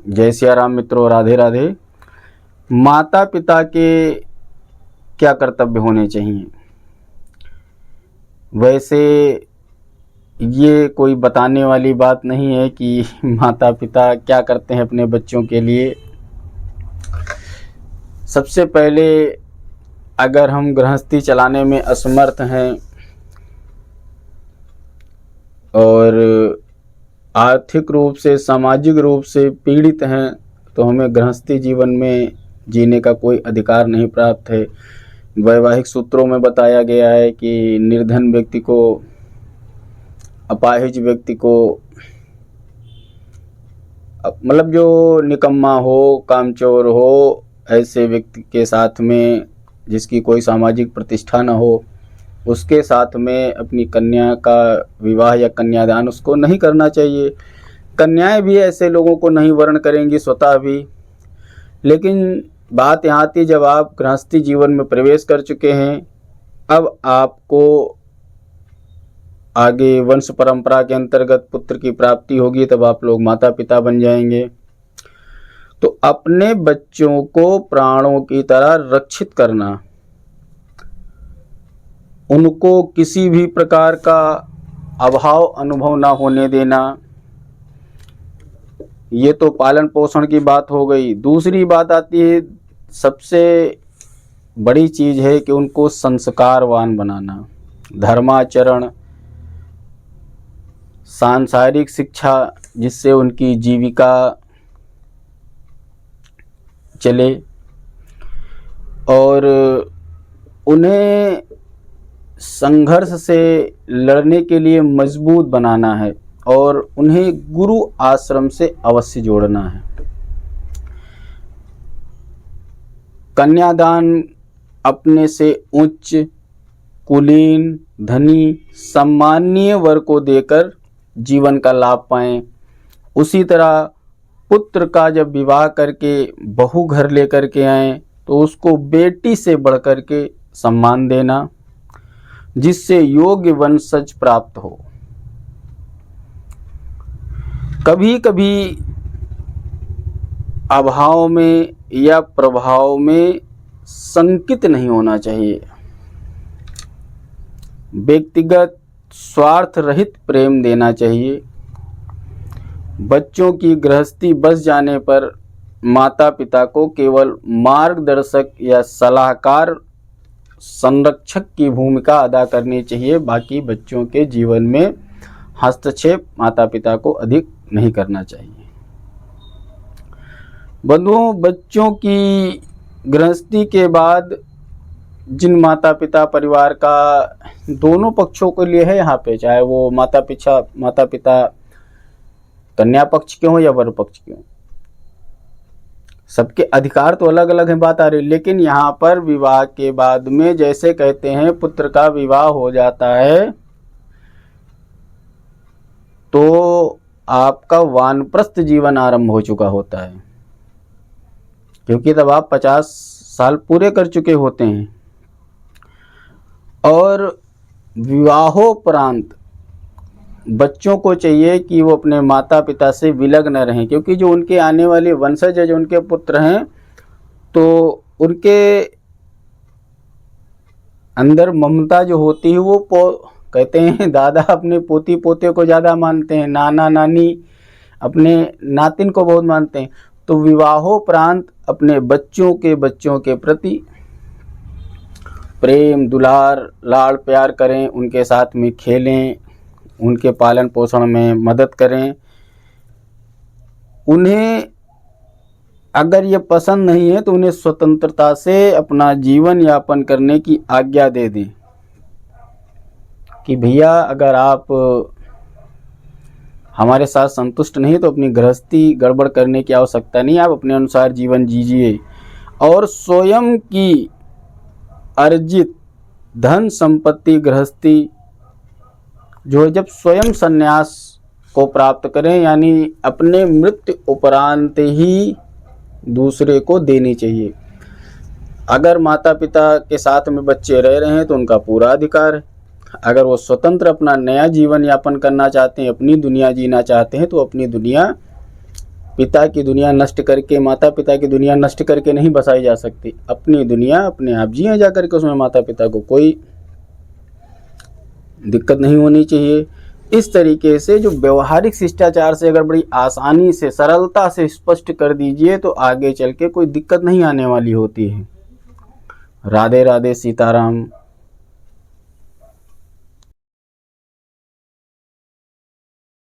जय सिया राम मित्रों, राधे राधे। माता पिता के क्या कर्तव्य होने चाहिए? वैसे ये कोई बताने वाली बात नहीं है कि माता पिता क्या करते हैं अपने बच्चों के लिए। सबसे पहले अगर हम गृहस्थी चलाने में असमर्थ हैं और आर्थिक रूप से, सामाजिक रूप से पीड़ित हैं, तो हमें गृहस्थी जीवन में जीने का कोई अधिकार नहीं प्राप्त है। वैवाहिक सूत्रों में बताया गया है कि निर्धन व्यक्ति को, अपाहिज व्यक्ति को, मतलब जो निकम्मा हो, कामचोर हो, ऐसे व्यक्ति के साथ में जिसकी कोई सामाजिक प्रतिष्ठा न हो, उसके साथ में अपनी कन्या का विवाह या कन्यादान उसको नहीं करना चाहिए। कन्याएं भी ऐसे लोगों को नहीं वर्ण करेंगी स्वतः भी। लेकिन बात यहाँ थी, जब आप गृहस्थी जीवन में प्रवेश कर चुके हैं, अब आपको आगे वंश परंपरा के अंतर्गत पुत्र की प्राप्ति होगी, तब आप लोग माता पिता बन जाएंगे। तो अपने बच्चों को प्राणों की तरह रक्षित करना, उनको किसी भी प्रकार का अभाव अनुभव ना होने देना, ये तो पालन पोषण की बात हो गई। दूसरी बात आती है, सबसे बड़ी चीज़ है कि उनको संस्कारवान बनाना। धर्माचरण, सांसारिक शिक्षा, जिससे उनकी जीविका चले, और उन्हें संघर्ष से लड़ने के लिए मजबूत बनाना है, और उन्हें गुरु आश्रम से अवश्य जोड़ना है। कन्यादान अपने से उच्च, कुलीन, धनी, सम्मानीय वर को देकर जीवन का लाभ पाएं। उसी तरह पुत्र का जब विवाह करके बहू घर लेकर के आएं, तो उसको बेटी से बढ़कर के सम्मान देना, जिससे योग्य वंशज प्राप्त हो। कभी कभी अभाव में या प्रभाव में संकित नहीं होना चाहिए। व्यक्तिगत स्वार्थ रहित प्रेम देना चाहिए। बच्चों की गृहस्थी बस जाने पर माता पिता को केवल मार्गदर्शक या सलाहकार, संरक्षक की भूमिका अदा करनी चाहिए। बाकी बच्चों के जीवन में हस्तक्षेप माता पिता को अधिक नहीं करना चाहिए। बंधुओं, बच्चों की गृहस्थी के बाद जिन माता पिता परिवार का, दोनों पक्षों के लिए है यहाँ पे, चाहे वो माता पिता कन्या पक्ष के हों या वर पक्ष के हों, सबके अधिकार तो अलग अलग हैं, बात आ रही। लेकिन यहाँ पर विवाह के बाद में, जैसे कहते हैं पुत्र का विवाह हो जाता है, तो आपका वानप्रस्थ जीवन आरंभ हो चुका होता है, क्योंकि तब आप 50 साल पूरे कर चुके होते हैं। और विवाहोपरांत बच्चों को चाहिए कि वो अपने माता पिता से विलग न रहें, क्योंकि जो उनके आने वाले वंशज है, जो उनके पुत्र हैं, तो उनके अंदर ममता जो होती है, वो कहते हैं दादा अपने पोती पोते को ज़्यादा मानते हैं, नाना नानी अपने नातिन को बहुत मानते हैं। तो विवाहोपरांत अपने बच्चों के प्रति प्रेम, दुलार, लाड़ प्यार करें, उनके साथ में खेलें, उनके पालन पोषण में मदद करें। उन्हें अगर ये पसंद नहीं है, तो उन्हें स्वतंत्रता से अपना जीवन यापन करने की आज्ञा दे दें कि भैया अगर आप हमारे साथ संतुष्ट नहीं, तो अपनी गृहस्थी गड़बड़ करने की आवश्यकता नहीं, आप अपने अनुसार जीवन जीजिए। और स्वयं की अर्जित धन संपत्ति गृहस्थी जो है, जब स्वयं संन्यास को प्राप्त करें, यानी अपने मृत्यु उपरांत ही दूसरे को देनी चाहिए। अगर माता पिता के साथ में बच्चे रह रहे हैं तो उनका पूरा अधिकार है। अगर वो स्वतंत्र अपना नया जीवन यापन करना चाहते हैं, अपनी दुनिया जीना चाहते हैं, तो अपनी दुनिया पिता की दुनिया नष्ट करके, माता पिता की दुनिया नष्ट करके नहीं बसाई जा सकती। अपनी दुनिया अपने आप जिए जा करके, उसमें माता पिता को कोई दिक्कत नहीं होनी चाहिए। इस तरीके से जो व्यवहारिक शिष्टाचार से अगर बड़ी आसानी से, सरलता से स्पष्ट कर दीजिए तो आगे चल के कोई दिक्कत नहीं आने वाली होती है। राधे राधे, सीताराम।